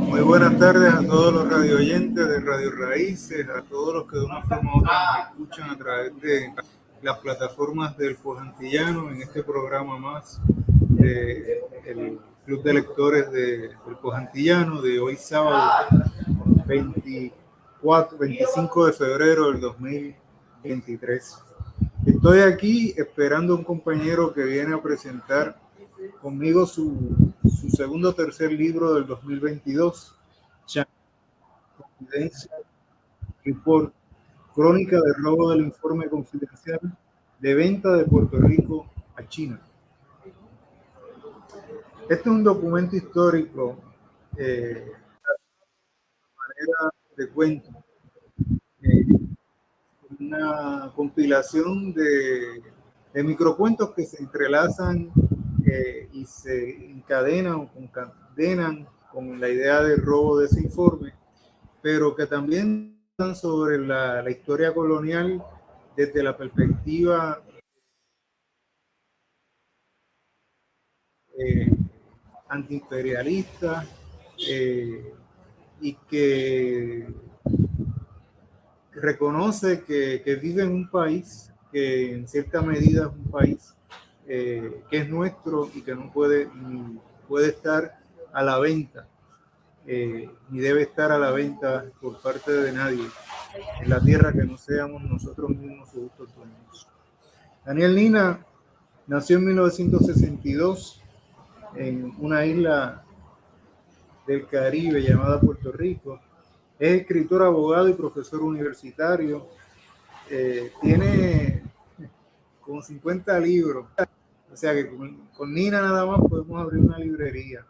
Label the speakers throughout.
Speaker 1: Muy buenas tardes a todos los radio oyentes de Radio Raíces, a todos los que de una forma u otra nos escuchan a través de las plataformas del Pojantillano en este programa más del Club de Lectores del Pojantillano de hoy sábado 25 de febrero del 2023. Estoy aquí esperando a un compañero que viene a presentar conmigo su segundo o tercer libro del 2022, Confidencia Report, crónica de robo del informe confidencial de venta de Puerto Rico a China. Este es un documento histórico, manera de cuento, una compilación de microcuentos que se entrelazan y se encadenan o concadenan con la idea del robo de ese informe, pero que también están sobre la historia colonial desde la perspectiva antiimperialista y que reconoce que vive en un país que en cierta medida es un país que es nuestro y que no puede estar a la venta, ni debe estar a la venta por parte de nadie en la tierra que no seamos nosotros mismos sus dueños. Daniel Lina nació en 1962 en una isla del Caribe llamada Puerto Rico. Es escritor, abogado y profesor universitario. Tiene como 50 libros. O sea que con Nina nada más podemos abrir una librería.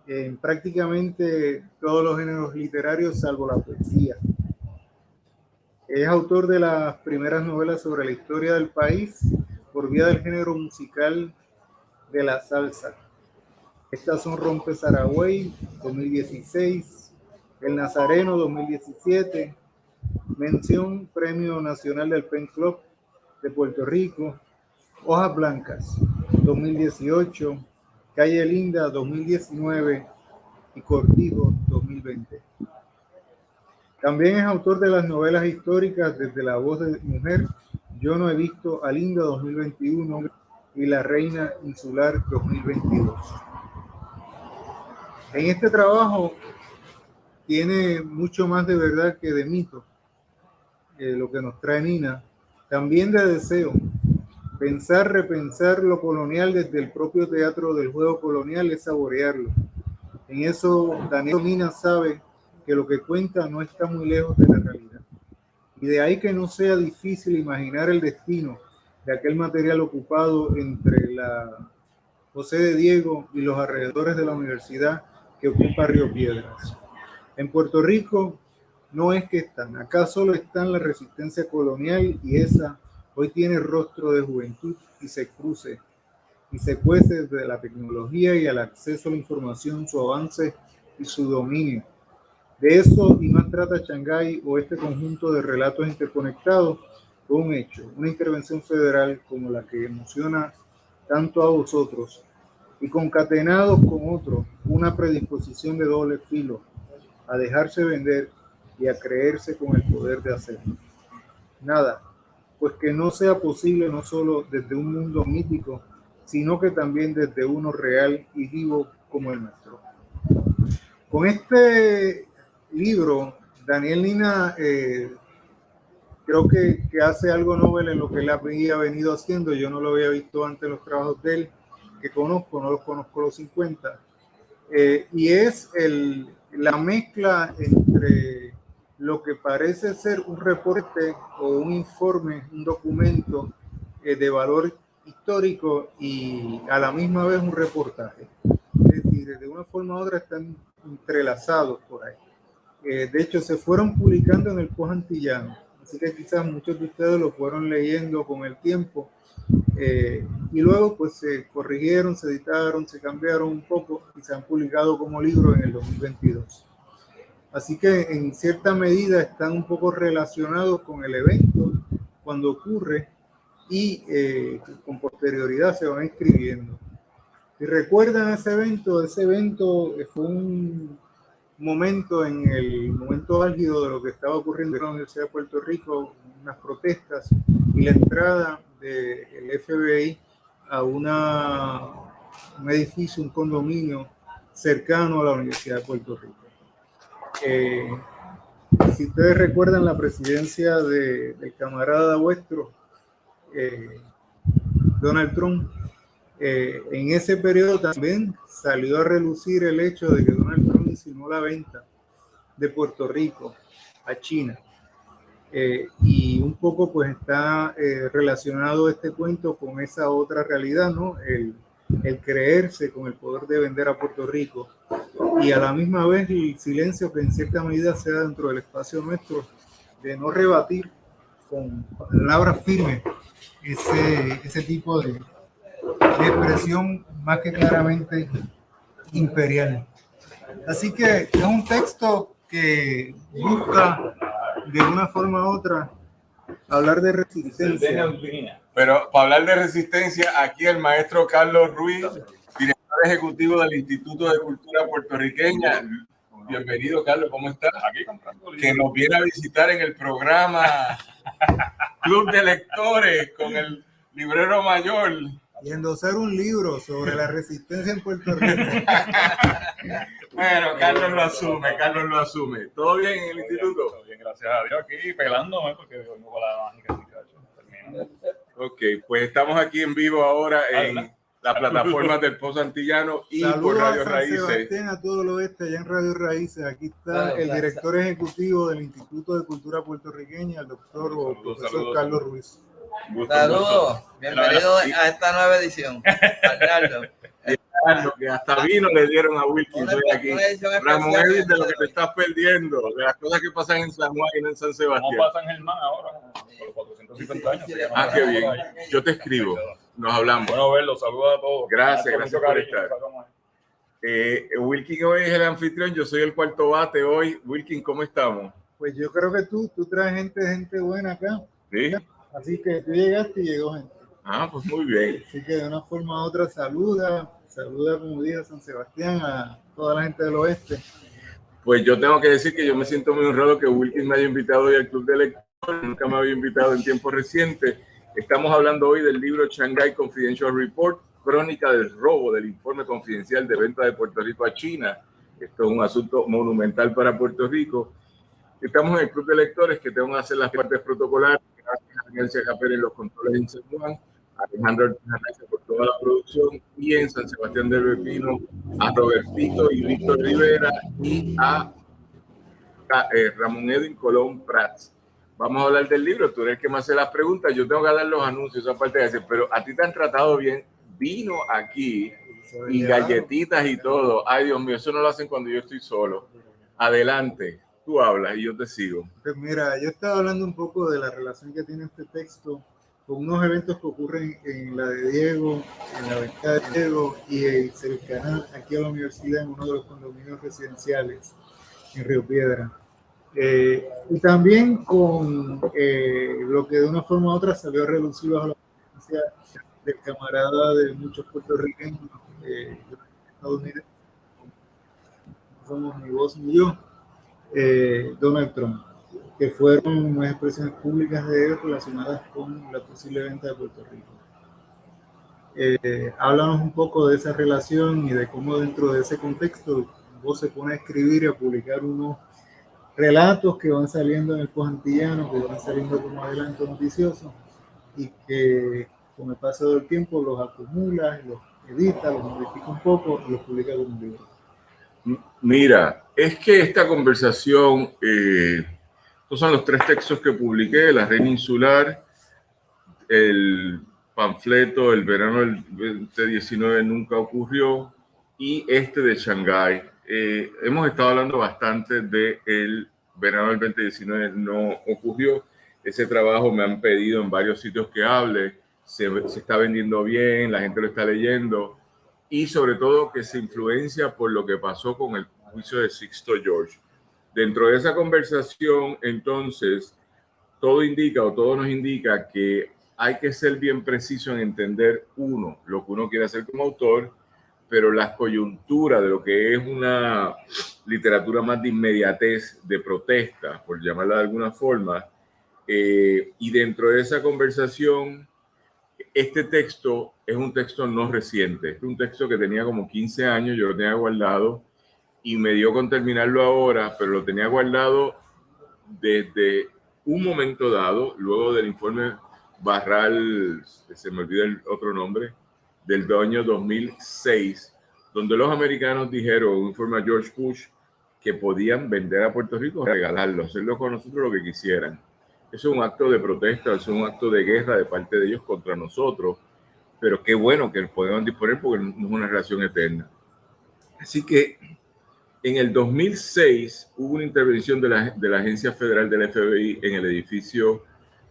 Speaker 1: En prácticamente todos los géneros literarios, salvo la poesía. Es autor de las primeras novelas sobre la historia del país por vía del género musical de la salsa. Estas son Rompe Saragüey, 2016, El Nazareno, 2017, mención Premio Nacional del Pen Club de Puerto Rico, Hojas Blancas, 2018, Calle Linda, 2019 y Cortijo, 2020. También es autor de las novelas históricas Desde la voz de mujer, Yo no he visto a Linda, 2021 y La Reina Insular, 2022. En este trabajo tiene mucho más de verdad que de mito, lo que nos trae Nina, también de deseo. Pensar, repensar lo colonial desde el propio teatro del juego colonial es saborearlo. En eso Daniel Nina sabe que lo que cuenta no está muy lejos de la realidad. Y de ahí que no sea difícil imaginar el destino de aquel material ocupado entre la José de Diego y los alrededores de la universidad que ocupa Río Piedras. En Puerto Rico no es que están, acá solo están la resistencia colonial y esa hoy tiene rostro de juventud y se cuece desde la tecnología y al acceso a la información, su avance y su dominio. De eso y más trata Shanghái o este conjunto de relatos interconectados con un hecho, una intervención federal como la que emociona tanto a vosotros y concatenados con otro, una predisposición de doble filo a dejarse vender y a creerse con el poder de hacerlo. Nada, pues que no sea posible no solo desde un mundo mítico, sino que también desde uno real y vivo como el nuestro. Con este libro, Daniel Lina creo que hace algo novel en lo que él había venido haciendo. Yo no lo había visto antes en los trabajos de él, que conozco, no los conozco los 50. Y es la mezcla entre lo que parece ser un reporte o un informe, un documento de valor histórico y a la misma vez un reportaje. Es decir, de una forma u otra están entrelazados por ahí. De hecho, se fueron publicando en el Pojantillano, así que quizás muchos de ustedes lo fueron leyendo con el tiempo. Y luego pues se corrigieron, se editaron, se cambiaron un poco y se han publicado como libro en el 2022. Así que en cierta medida están un poco relacionados con el evento cuando ocurre y con posterioridad se van escribiendo. Si recuerdan ese evento fue un momento, en el momento álgido de lo que estaba ocurriendo en la Universidad de Puerto Rico, unas protestas y la entrada del FBI a un edificio, un condominio cercano a la Universidad de Puerto Rico. Si ustedes recuerdan la presidencia del camarada vuestro, Donald Trump, en ese periodo también salió a relucir el hecho de que Donald Trump insinuó la venta de Puerto Rico a China. Y un poco pues está relacionado este cuento con esa otra realidad, ¿no? El creerse con el poder de vender a Puerto Rico y a la misma vez el silencio que en cierta medida se da dentro del espacio nuestro de no rebatir con palabras firmes ese tipo de expresión más que claramente imperial. Así que es un texto que busca de una forma u otra hablar de resistencia.
Speaker 2: Pero para hablar de resistencia, aquí el maestro Carlos Ruiz, director ejecutivo del Instituto de Cultura Puertorriqueña. Bienvenido, Carlos, ¿cómo estás?
Speaker 3: Aquí comprando libros.
Speaker 2: Que nos viene a visitar en el programa Club de Lectores con el librero mayor.
Speaker 1: Y endosar un libro sobre la resistencia en Puerto Rico.
Speaker 2: Bueno, Carlos lo asume. ¿Todo bien en el instituto?
Speaker 3: Todo bien, gracias a Dios. Aquí pelándome porque vengo con la mágica, muchachos.
Speaker 2: Ok, pues estamos aquí en vivo ahora en las plataformas del Post Antillano y
Speaker 1: Saludos
Speaker 2: por Radio
Speaker 1: a San
Speaker 2: Raíces.
Speaker 1: Sebastián, a todo el oeste, allá en Radio Raíces. Aquí está el director ejecutivo del Instituto de Cultura Puertorriqueña, el doctor o profesor Carlos Ruiz.
Speaker 4: Saludos, bienvenido a esta nueva edición.
Speaker 2: Lo que hasta vino le dieron a Wilkins hoy aquí. Ramón Edith, de lo que te estás perdiendo, de las cosas que pasan en San Juan y no en San Sebastián.
Speaker 3: ¿Cómo pasa en Germán ahora? Por los 450 años.
Speaker 2: Ah, qué bien. Yo te escribo. Nos hablamos.
Speaker 3: Bueno verlo, saludos a todos.
Speaker 2: Gracias por estar. Wilkins hoy es el anfitrión, yo soy el cuarto bate hoy. Wilkins, ¿cómo estamos?
Speaker 1: Pues yo creo que tú traes gente buena acá.
Speaker 2: Sí.
Speaker 1: Así que tú llegaste y llegó gente.
Speaker 2: Ah, pues muy bien.
Speaker 1: Así que de una forma u otra saluda, como dije, a San Sebastián, a toda la gente del oeste.
Speaker 2: Pues yo tengo que decir que yo me siento muy honrado que Wilkins me haya invitado hoy al Club de Lectores, nunca me había invitado en tiempo reciente. Estamos hablando hoy del libro Shanghai Confidential Report, crónica del robo del informe confidencial de venta de Puerto Rico a China. Esto es un asunto monumental para Puerto Rico. Estamos en el Club de Lectores, que tengo que hacer las partes protocolares. Gracias a Agencia Capel en los controles en San Juan, a Alejandro Ortiz por toda la producción, y en San Sebastián del Pepino a Robertito y Víctor Rivera y a Ramón Edwin Colón Prats. Vamos a hablar del libro, tú eres el que me hace las preguntas, yo tengo que dar los anuncios, esa parte de decir, pero a ti te han tratado bien, vino aquí y galletitas y todo. Ay, Dios mío, eso no lo hacen cuando yo estoy solo. Adelante, tú hablas y yo te sigo.
Speaker 1: Pues mira, yo estaba hablando un poco de la relación que tiene este texto con unos eventos que ocurren en la de Diego, en la venta de Diego y cercana aquí a la universidad en uno de los condominios residenciales en Río Piedra. Y también con lo que de una forma u otra salió a relucir bajo la presencia del camarada de muchos puertorriqueños estadounidenses, somos ni vos ni yo, Donald Trump, que fueron unas expresiones públicas de él relacionadas con la posible venta de Puerto Rico. Háblanos un poco de esa relación y de cómo dentro de ese contexto vos se pone a escribir y a publicar unos relatos que van saliendo en el Post Antillano, que van saliendo como adelanto noticioso y que con el paso del tiempo los acumula, los edita, los modifica un poco y los publica como un libro.
Speaker 2: Mira, es que esta conversación, estos son los 3 textos que publiqué: La Reina Insular, el panfleto El verano del 2019 nunca ocurrió, y este de Shanghái. Hemos estado hablando bastante del verano del 2019 no ocurrió. Ese trabajo me han pedido en varios sitios que hable, se está vendiendo bien, la gente lo está leyendo, y sobre todo que se influencia por lo que pasó con el juicio de Sixto George. Dentro de esa conversación, entonces, todo nos indica que hay que ser bien preciso en entender, uno, lo que uno quiere hacer como autor, pero las coyunturas de lo que es una literatura más de inmediatez, de protesta, por llamarla de alguna forma, y dentro de esa conversación, este texto es un texto no reciente, es un texto que tenía como 15 años, yo lo tenía guardado y me dio con terminarlo ahora, pero lo tenía guardado desde un momento dado, luego del informe Barral, se me olvida el otro nombre, del año 2006, donde los americanos dijeron, un informe a George Bush, que podían vender a Puerto Rico, regalarlo, hacerlo con nosotros lo que quisieran. Eso es un acto de protesta, eso es un acto de guerra de parte de ellos contra nosotros, pero qué bueno que podemos disponer porque no es una relación eterna. Así que en el 2006 hubo una intervención de la Agencia Federal del FBI en el edificio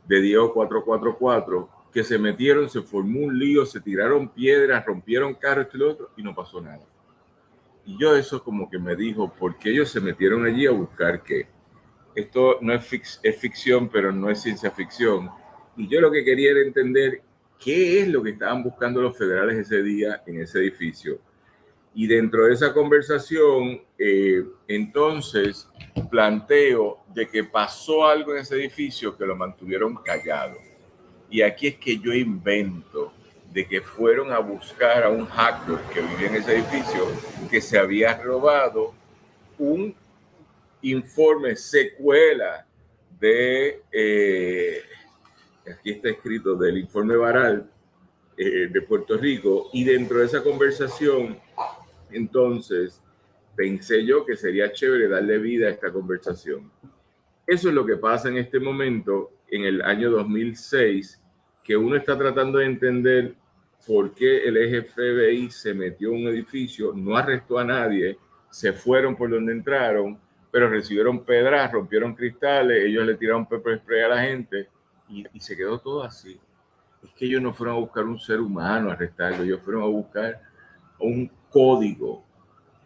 Speaker 2: de Diego 444, que se metieron, se formó un lío, se tiraron piedras, rompieron carros, esto y lo otro, y no pasó nada. Y yo eso como que me dijo, ¿por qué ellos se metieron allí a buscar qué? Esto no es ficción, pero no es ciencia ficción. Y yo lo que quería era entender qué es lo que estaban buscando los federales ese día en ese edificio. Y dentro de esa conversación, entonces planteo de que pasó algo en ese edificio que lo mantuvieron callado. Y aquí es que yo invento de que fueron a buscar a un hacker que vivía en ese edificio que se había robado un informe secuela de, aquí está escrito, del informe Barral de Puerto Rico, y dentro de esa conversación, entonces, pensé yo que sería chévere darle vida a esta conversación. Eso es lo que pasa en este momento, en el año 2006, que uno está tratando de entender por qué el FBI se metió en un edificio, no arrestó a nadie, se fueron por donde entraron, pero recibieron pedras, rompieron cristales, ellos le tiraron pepper spray a la gente y se quedó todo así. Es que ellos no fueron a buscar un ser humano a arrestarlo, ellos fueron a buscar un código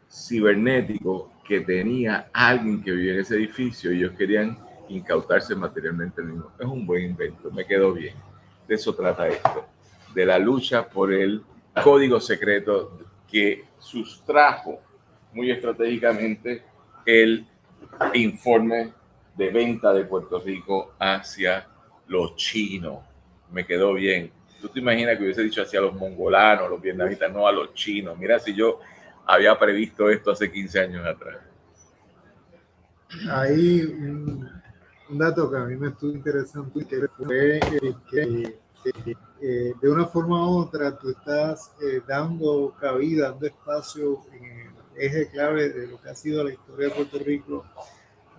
Speaker 2: cibernético que tenía alguien que vivía en ese edificio y ellos querían incautarse materialmente el mismo. Es un buen invento, me quedó bien. De eso trata esto, de la lucha por el código secreto que sustrajo muy estratégicamente el informe de venta de Puerto Rico hacia los chinos. Me quedó bien. ¿Tú te imaginas que hubiese dicho hacia los mongolanos, los vietnamitas, no a los chinos? Mira, si yo había previsto esto hace 15 años atrás.
Speaker 1: Hay un dato que a mí me estuvo interesante, que fue que de una forma u otra tú estás dando cabida, dando espacio en el eje clave de lo que ha sido la historia de Puerto Rico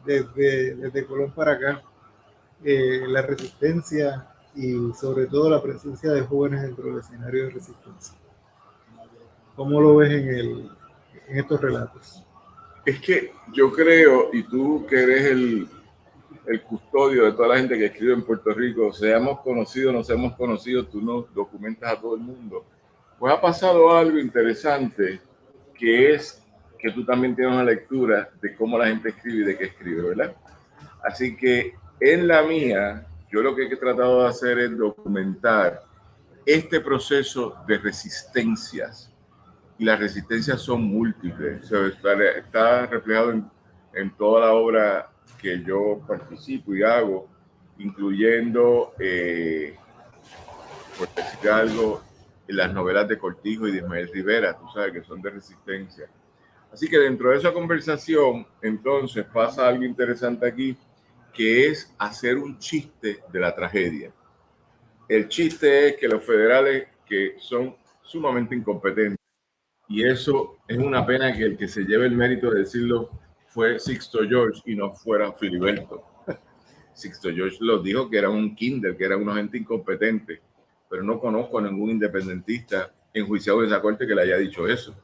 Speaker 1: desde Colón para acá, la resistencia y sobre todo la presencia de jóvenes dentro del escenario de resistencia. ¿Cómo lo ves en estos relatos?
Speaker 2: Es que yo creo, y tú que eres el custodio de toda la gente que escribe en Puerto Rico, seamos conocidos, no seamos conocidos, tú nos documentas a todo el mundo. Pues ha pasado algo interesante, que es que tú también tienes una lectura de cómo la gente escribe y de qué escribe, ¿verdad? Así que en la mía, yo lo que he tratado de hacer es documentar este proceso de resistencias. Y las resistencias son múltiples. O sea, está reflejado en toda la obra que yo participo y hago, incluyendo, por decir algo, en las novelas de Cortijo y de Ismael Rivera, tú sabes que son de resistencia. Así que dentro de esa conversación, entonces pasa algo interesante aquí, que es hacer un chiste de la tragedia. El chiste es que los federales, que son sumamente incompetentes, y eso es una pena que el que se lleve el mérito de decirlo fue Sixto George y no fuera Filiberto. Sixto George lo dijo que era un kinder, que era una gente incompetente, pero no conozco a ningún independentista enjuiciado en esa corte que le haya dicho eso.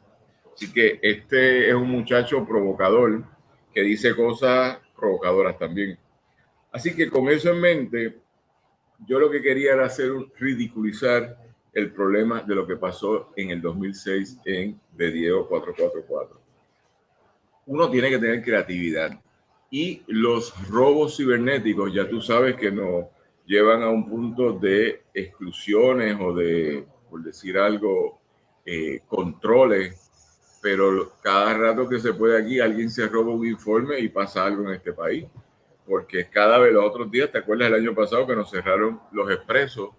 Speaker 2: Así que este es un muchacho provocador que dice cosas provocadoras también. Así que con eso en mente, yo lo que quería era ridiculizar el problema de lo que pasó en el 2006 en De Diego 444. Uno tiene que tener creatividad y los robos cibernéticos, ya tú sabes que nos llevan a un punto de exclusiones o de, por decir algo, controles, pero cada rato que se puede aquí alguien se roba un informe y pasa algo en este país, porque cada vez los otros días, ¿te acuerdas el año pasado que nos cerraron los expresos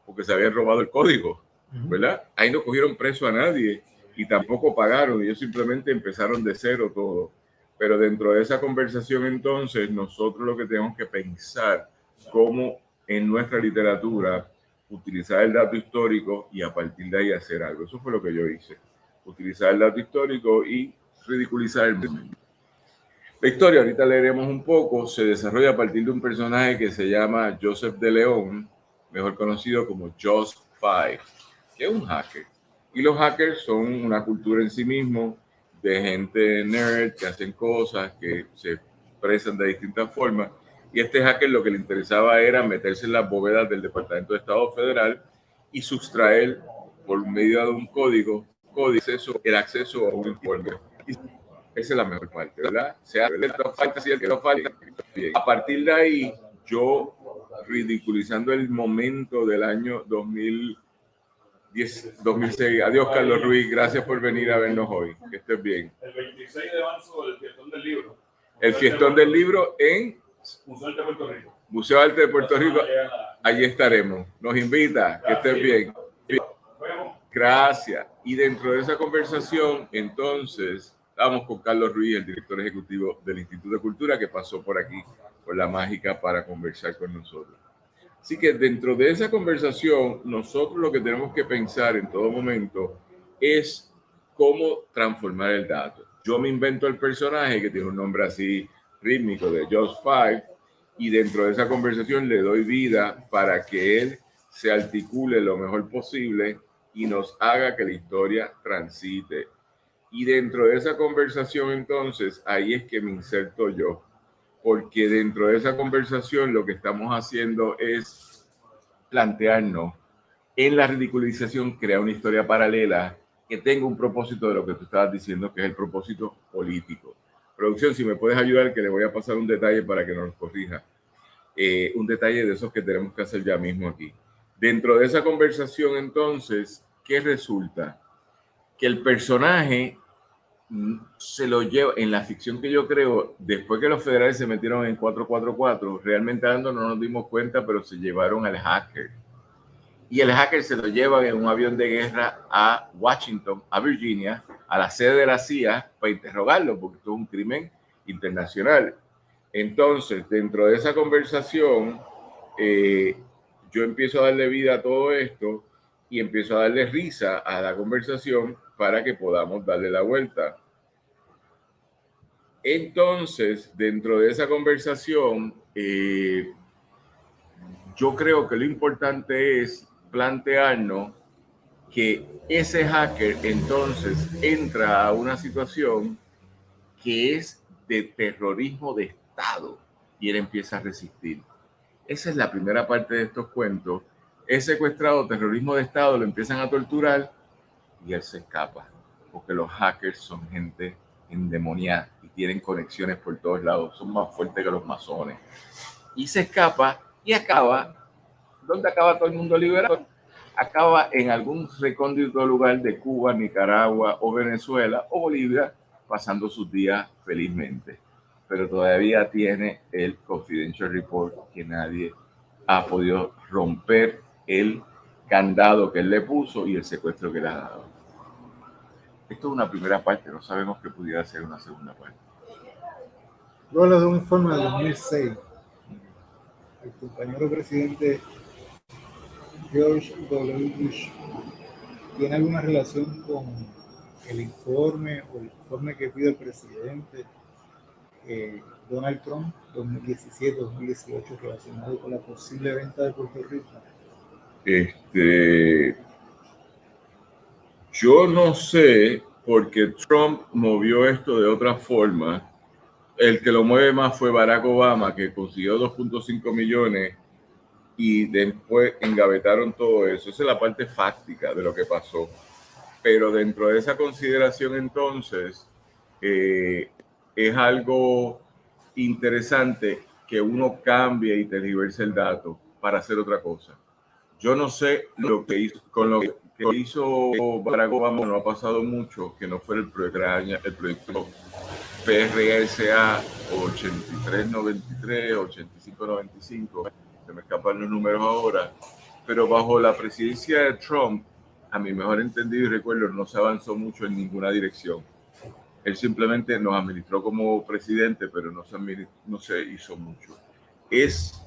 Speaker 2: porque se habían robado el código? ¿Verdad? Ahí no cogieron preso a nadie y tampoco pagaron, ellos simplemente empezaron de cero todo. Pero dentro de esa conversación entonces nosotros lo que tenemos que pensar cómo en nuestra literatura utilizar el dato histórico y a partir de ahí hacer algo. Eso fue lo que yo hice, utilizar el dato histórico y ridiculizar el momento. La historia, ahorita leeremos un poco, se desarrolla a partir de un personaje que se llama Joseph de León, mejor conocido como Just Five, que es un hacker. Y los hackers son una cultura en sí mismo de gente nerd que hacen cosas, que se expresan de distintas formas. Y este hacker lo que le interesaba era meterse en las bóvedas del Departamento de Estado Federal y sustraer por medio de un código el acceso a un informe. Esa es la mejor parte, ¿verdad? Sea el que no falta, si el que no falta. Bien. A partir de ahí, yo ridiculizando el momento del año 2006. Adiós, Carlos Ruiz. Gracias por venir a vernos hoy. Que estés bien.
Speaker 3: El 26 de marzo, el fiestón del libro.
Speaker 2: El fiestón del libro en
Speaker 3: Museo de Arte de Puerto Rico.
Speaker 2: Museo de Arte de Puerto Rico. Allí estaremos. Nos invita. Que estés bien. Gracias. Y dentro de esa conversación, entonces, estamos con Carlos Ruiz, el director ejecutivo del Instituto de Cultura, que pasó por aquí, por La Mágica, para conversar con nosotros. Así que dentro de esa conversación, nosotros lo que tenemos que pensar en todo momento es cómo transformar el dato. Yo me invento el personaje que tiene un nombre así rítmico de Just Five, y dentro de esa conversación le doy vida para que él se articule lo mejor posible y nos haga que la historia transite. Y dentro de esa conversación, entonces, ahí es que me inserto yo. Porque dentro de esa conversación lo que estamos haciendo es plantearnos en la ridiculización, crear una historia paralela que tenga un propósito de lo que tú estabas diciendo, que es el propósito político. Producción, si me puedes ayudar, que le voy a pasar un detalle para que nos corrija. Un detalle de esos que tenemos que hacer ya mismo aquí. Dentro de esa conversación, entonces, ¿qué resulta? Que el personaje se lo lleva, en la ficción que yo creo, después que los federales se metieron en 444, realmente no nos dimos cuenta, pero se llevaron al hacker. Y el hacker se lo lleva en un avión de guerra a Washington, a Virginia, a la sede de la CIA, para interrogarlo, porque esto es un crimen internacional. Entonces, dentro de esa conversación, yo empiezo a darle vida a todo esto y empiezo a darle risa a la conversación para que podamos darle la vuelta. Entonces, dentro de esa conversación, yo creo que lo importante es plantearnos que ese hacker entonces entra a una situación que es de terrorismo de Estado y él empieza a resistir. Esa es la primera parte de estos cuentos. Es secuestrado, terrorismo de Estado, lo empiezan a torturar y él se escapa, porque los hackers son gente endemoniada y tienen conexiones por todos lados, son más fuertes que los masones. Y se escapa y acaba, ¿dónde acaba todo el mundo liberado? Acaba en algún recóndito lugar de Cuba, Nicaragua o Venezuela o Bolivia, pasando sus días felizmente. Pero todavía tiene el confidential report que nadie ha podido romper el candado que él le puso y el secuestro que le ha dado. Esto es una primera parte, no sabemos qué pudiera ser una segunda parte.
Speaker 1: Yo hablo de un informe de 2006. El compañero presidente George W. Bush tiene alguna relación con el informe o el informe que pide el presidente Donald Trump 2017-2018 relacionado con la posible venta de Puerto Rico.
Speaker 2: Yo no sé, porque Trump movió esto de otra forma. El que lo mueve más fue Barack Obama, que consiguió 2.5 millones y después engavetaron todo eso. Esa es la parte fáctica de lo que pasó. Pero dentro de esa consideración, entonces, es algo interesante que uno cambie y tergiverse el dato para hacer otra cosa. Yo no sé lo que hizo con lo que que hizo Barack Obama no ha pasado mucho, que no fue el proyecto PRSA 8393, 8595, se me escapan los números ahora, pero bajo la presidencia de Trump, a mi mejor entendido y recuerdo, no se avanzó mucho en ninguna dirección. Él simplemente nos administró como presidente, pero no se hizo mucho. Es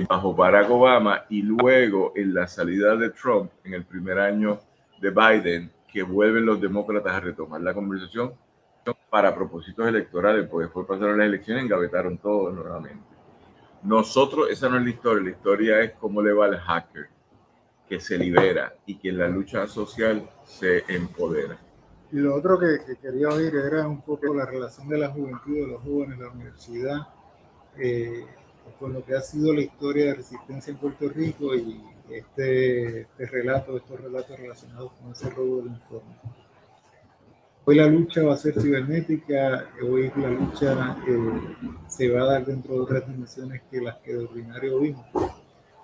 Speaker 2: bajo Barack Obama y luego en la salida de Trump, en el primer año de Biden, que vuelven los demócratas a retomar la conversación para propósitos electorales, porque después pasaron las elecciones y engavetaron todo nuevamente. Nosotros, esa no es la historia es cómo le va al hacker, que se libera y que en la lucha social se empodera.
Speaker 1: Y lo otro que quería oír era un poco la relación de la juventud, de los jóvenes, la universidad, con lo que ha sido la historia de resistencia en Puerto Rico y estos relatos relacionados con ese robo del informe. Hoy la lucha va a ser cibernética, hoy la lucha se va a dar dentro de otras dimensiones que las que de ordinario vimos.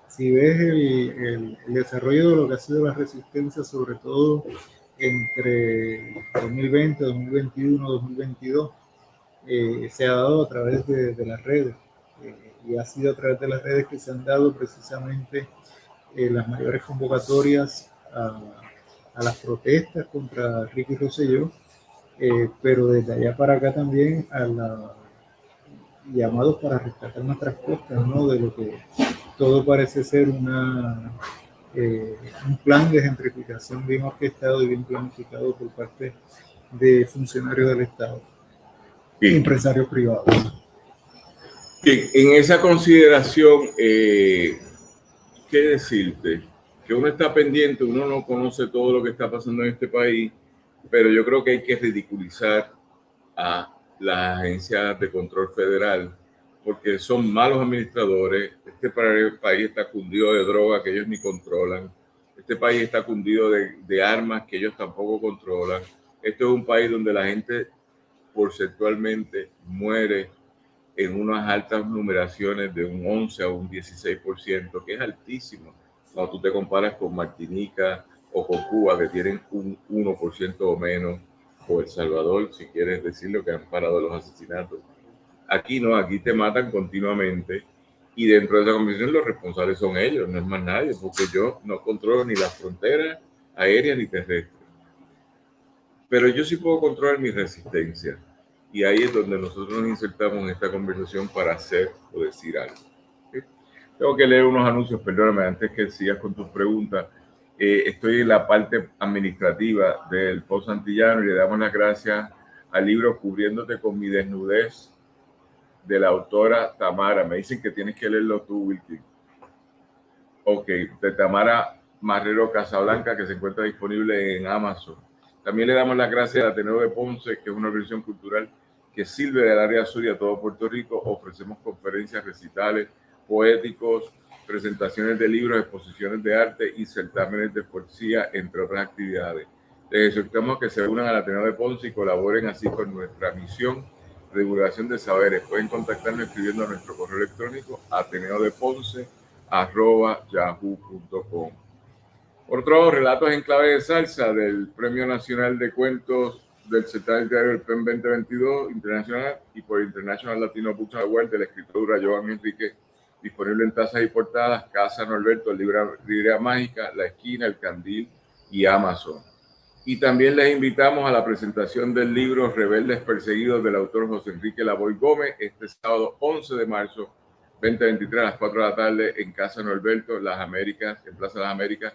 Speaker 1: Si ves el desarrollo de lo que ha sido la resistencia, sobre todo entre 2020, 2021, 2022, se ha dado a través de las redes. Y ha sido a través de las redes que se han dado precisamente las mayores convocatorias a las protestas contra Ricky Rosselló, pero desde allá para acá también a llamados para rescatar nuestras costas, ¿no? De lo que todo parece ser un plan de gentrificación bien orquestado y bien planificado por parte de funcionarios del Estado y empresarios privados.
Speaker 2: Bien, en esa consideración, ¿qué decirte? Que uno está pendiente, uno no conoce todo lo que está pasando en este país, pero yo creo que hay que ridiculizar a las agencias de control federal porque son malos administradores. Este país está cundido de droga que ellos ni controlan. Este país está cundido de armas que ellos tampoco controlan. Esto es un país donde la gente porcentualmente muere en unas altas numeraciones de un 11 a un 16%, que es altísimo cuando tú te comparas con Martinica o con Cuba, que tienen un 1% o menos, o El Salvador, si quieres decirlo, que han parado los asesinatos. Aquí no, aquí te matan continuamente y dentro de esa convención los responsables son ellos, no es más nadie, porque yo no controlo ni las fronteras aéreas ni terrestres. Pero yo sí puedo controlar mi resistencia. Y ahí es donde nosotros nos insertamos en esta conversación para hacer o decir algo. ¿Sí? Tengo que leer unos anuncios, perdóname, antes que sigas con tus preguntas. Estoy en la parte administrativa del Post Antillano y le damos las gracias al libro Cubriéndote con mi desnudez, de la autora Tamara. Me dicen que tienes que leerlo tú, Wilkie. Ok, de Tamara Marrero Casablanca, que se encuentra disponible en Amazon. También le damos las gracias al Ateneo de Ponce, que es una organización cultural que sirve del área sur y a todo Puerto Rico. Ofrecemos conferencias, recitales poéticos, presentaciones de libros, exposiciones de arte y certámenes de poesía, entre otras actividades. Les exhortamos que se unan al Ateneo de Ponce y colaboren así con nuestra misión de divulgación de saberes. Pueden contactarnos escribiendo a nuestro correo electrónico ateneodeponce@yahoo.com. Por otro, relatos en clave de salsa del Premio Nacional de Cuentos del certamen literario del PEN 2022 internacional y por International Latino Books Award de la escritora Joan Enrique, disponible en tazas y portadas, Casa Norberto, Librería Mágica, La Esquina, El Candil y Amazon. Y también les invitamos a la presentación del libro Rebeldes Perseguidos del autor José Enrique Lavoy Gómez este sábado 11 de marzo 2023 a las 4 de la tarde en Casa Norberto, Las Américas, en Plaza Las Américas.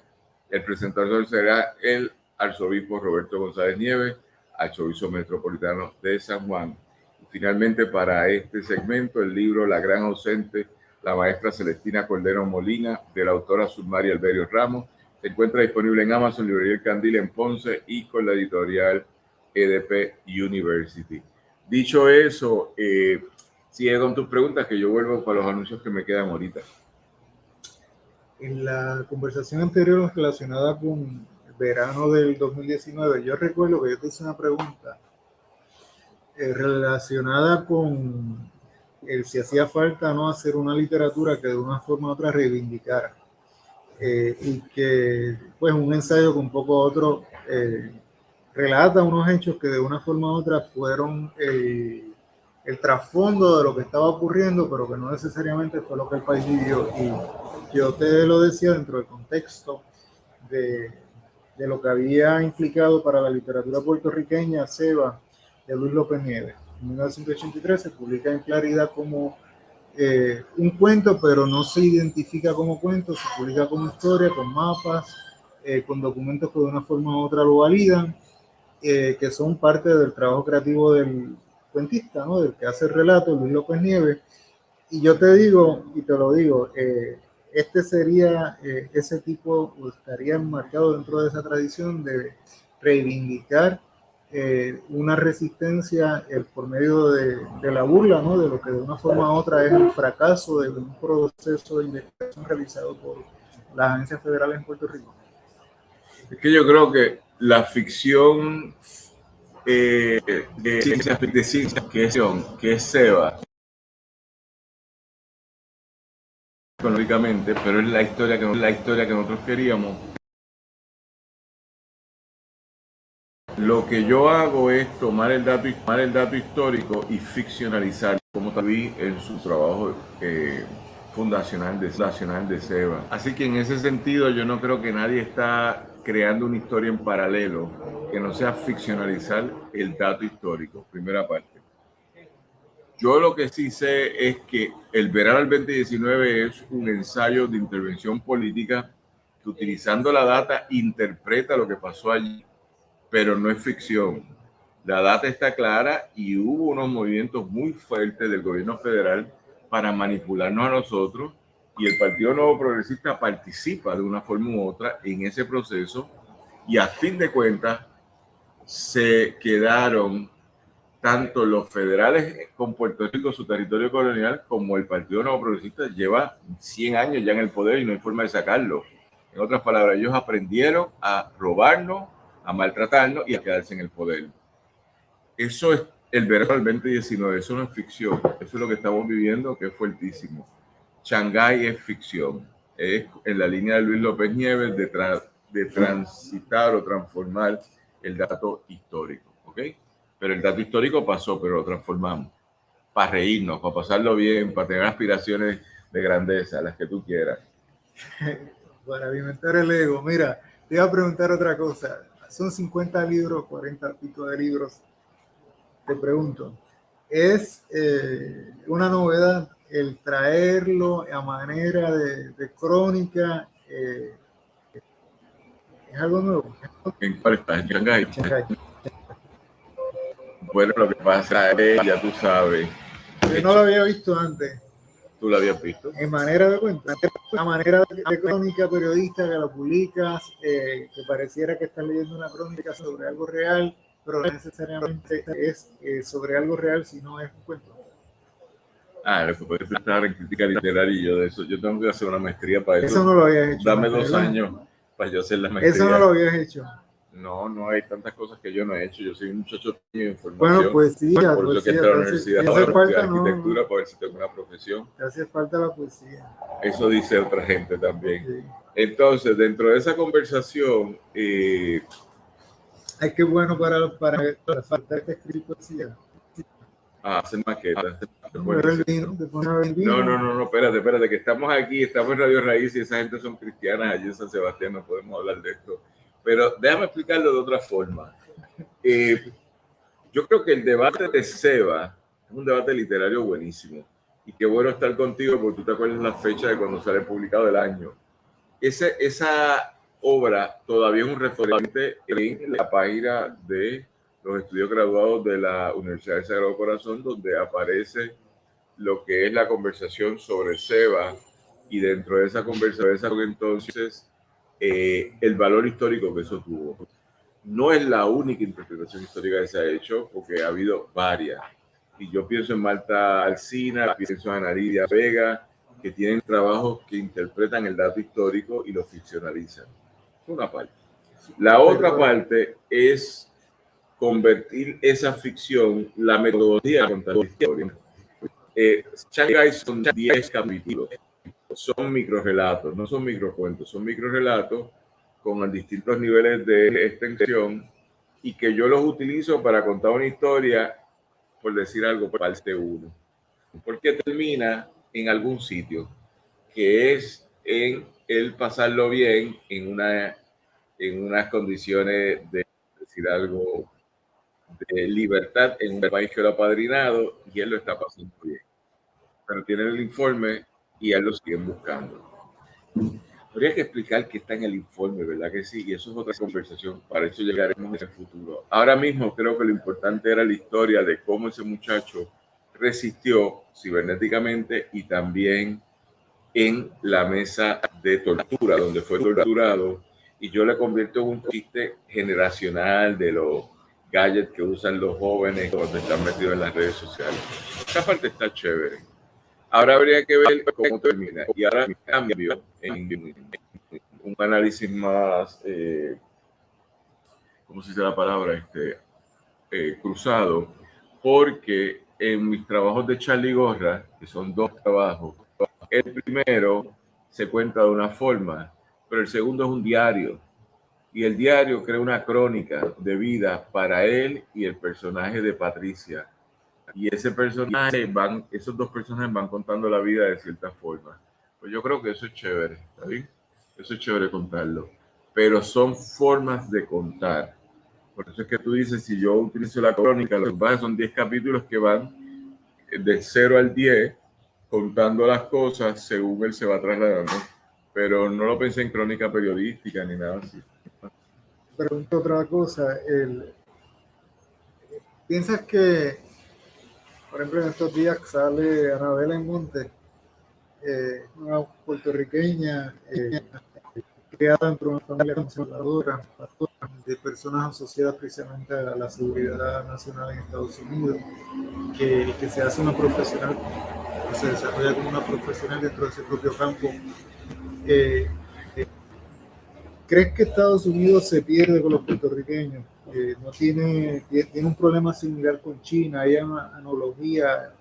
Speaker 2: El presentador será el arzobispo Roberto González Nieves, arzobispo metropolitano de San Juan. Y finalmente, para este segmento, el libro La Gran Ausente, la maestra Celestina Cordero Molina, de la autora Sulmaria Alberio Ramos, se encuentra disponible en Amazon, Librería El Candil en Ponce y con la editorial EDP University. Dicho eso, sigue con tus preguntas que yo vuelvo para los anuncios que me quedan ahorita.
Speaker 1: En la conversación anterior relacionada con el verano del 2019, yo recuerdo que yo te hice una pregunta relacionada con si hacía falta no hacer una literatura que de una forma u otra reivindicara y que pues un ensayo con poco otro relata unos hechos que de una forma u otra fueron el trasfondo de lo que estaba ocurriendo, pero que no necesariamente fue lo que el país vivió. Y yo te lo decía dentro del contexto de lo que había implicado para la literatura puertorriqueña Seba, de Luis López Nieves. En 1983 se publica en Claridad como un cuento, pero no se identifica como cuento, se publica como historia, con mapas, con documentos que de una forma u otra lo validan, que son parte del trabajo creativo del cuentista, ¿no? Del que hace el relato, Luis López Nieves. Y yo te digo, y te lo digo, este sería ese tipo, o estaría enmarcado dentro de esa tradición de reivindicar una resistencia por medio de la burla, ¿no? De lo que de una forma u otra es el fracaso de un proceso de investigación realizado por las agencias federales en Puerto Rico.
Speaker 2: Es que yo creo que la ficción de ciencia que es Seba, económicamente, pero es la historia que nosotros queríamos. Lo que yo hago es tomar el dato histórico y ficcionalizar, como vi en su trabajo fundacional de Seba. Así que en ese sentido yo no creo que nadie está creando una historia en paralelo que no sea ficcionalizar el dato histórico, primera parte. Yo lo que sí sé es que el verano del 2019 es un ensayo de intervención política que, utilizando la data, interpreta lo que pasó allí, pero no es ficción. La data está clara y hubo unos movimientos muy fuertes del gobierno federal para manipularnos a nosotros, y el Partido Nuevo Progresista participa de una forma u otra en ese proceso, y a fin de cuentas se quedaron tanto los federales con Puerto Rico, su territorio colonial, como el Partido Nuevo Progresista lleva 100 años ya en el poder y no hay forma de sacarlo. En otras palabras, ellos aprendieron a robarnos, a maltratarnos y a quedarse en el poder. Eso es el verano del 2019, eso no es ficción, eso es lo que estamos viviendo, que es fuertísimo. Shanghái es ficción, es en la línea de Luis López Nieves de transitar o transformar el dato histórico, ¿ok? Pero el dato histórico pasó, pero lo transformamos para reírnos, para pasarlo bien, para tener aspiraciones de grandeza, las que tú quieras.
Speaker 1: Para alimentar el ego. Mira, te iba a preguntar otra cosa. Son 50 libros, 40 pico de libros. Te pregunto, ¿es una novedad el traerlo a manera de crónica? ¿Es algo nuevo?
Speaker 2: ¿En cuál estás? ¿En Shanghái?
Speaker 1: Shanghái.
Speaker 2: Bueno, lo que pasa es, ya tú sabes.
Speaker 1: Yo no lo había visto antes.
Speaker 2: ¿Tú lo habías visto?
Speaker 1: En manera de cuenta, una manera de crónica periodista que lo publicas, que pareciera que estás leyendo una crónica sobre algo real, pero no necesariamente es sobre algo real, sino es un cuento.
Speaker 2: Lo que puedes estar en crítica literaria y yo de eso. Yo tengo que hacer una maestría para eso.
Speaker 1: Eso no lo habías hecho.
Speaker 2: Dame 2 años para yo hacer la maestría.
Speaker 1: Eso no lo habías hecho.
Speaker 2: No hay tantas cosas que yo no he hecho. Yo soy un muchacho de información.
Speaker 1: Bueno, poesía.
Speaker 2: Por eso que entré a la universidad de arquitectura para ver si tengo una profesión.
Speaker 1: Te hace falta la poesía.
Speaker 2: Eso dice otra gente también.
Speaker 1: Sí.
Speaker 2: Entonces, dentro de esa conversación...
Speaker 1: Ay, qué bueno para falta de escribir poesía.
Speaker 2: Hacer maquetas. No, espérate, que estamos aquí, estamos en Radio Raíz y esa gente son cristianas allí en San Sebastián, no podemos hablar de esto. Pero déjame explicarlo de otra forma. Yo creo que el debate de Seba es un debate literario buenísimo. Y qué bueno estar contigo porque tú te acuerdas la fecha de cuando sale publicado el año. Esa obra todavía es un referente en la página de los estudios graduados de la Universidad del Sagrado Corazón, donde aparece lo que es la conversación sobre Seba, y dentro de esa conversación entonces el valor histórico que eso tuvo. No es la única interpretación histórica que se ha hecho, porque ha habido varias. Y yo pienso en Marta Alsina, pienso en Ana Lidia Vega, que tienen trabajos que interpretan el dato histórico y lo ficcionalizan. Es una parte. La otra parte es convertir esa ficción, la metodología de contar la historia. Shanghái son 10 capítulos. son microrelatos, no son microcuentos, son microrelatos con distintos niveles de extensión y que yo los utilizo para contar una historia, por decir algo, parte 1. Porque termina en algún sitio, que es en el pasarlo bien en unas condiciones de decir algo de libertad en un país que lo ha apadrinado y él lo está pasando bien. Pero tienen el informe y él lo siguen buscando. Habría que explicar qué está en el informe, ¿verdad que sí? Y eso es otra conversación, para eso llegaremos en el futuro. Ahora mismo creo que lo importante era la historia de cómo ese muchacho resistió cibernéticamente y también en la mesa de tortura, donde fue torturado, y yo le convierto en un chiste generacional de los gadgets que usan los jóvenes cuando están metidos en las redes sociales. Esta parte está chévere. Ahora habría que ver cómo termina. Y ahora cambio en un análisis más, ¿cómo se dice la palabra? Cruzado, porque en mis trabajos de Charlie Gorra, que son 2 trabajos, el primero se cuenta de una forma, pero el segundo es un diario. Y el diario crea una crónica de vida para él y el personaje de Patricia. Y esos 2 personajes van contando la vida de cierta forma. Pues yo creo que eso es chévere, ¿está bien? Eso es chévere contarlo. Pero son formas de contar. Por eso es que tú dices, si yo utilizo la crónica, los que son 10 capítulos que van de 0 al 10, contando las cosas según él se va trasladando. Pero no lo pensé en crónica periodística ni nada así.
Speaker 1: Pregunto otra cosa. ¿Piensas que, por ejemplo, en estos días sale Anabela en Monte, una puertorriqueña criada dentro de una familia conservadora, de personas asociadas precisamente a la seguridad nacional en Estados Unidos, que se hace una profesional, que se desarrolla como una profesional dentro de ese propio campo? ¿Crees que Estados Unidos se pierde con los puertorriqueños? No tiene un problema similar con China, hay una analogía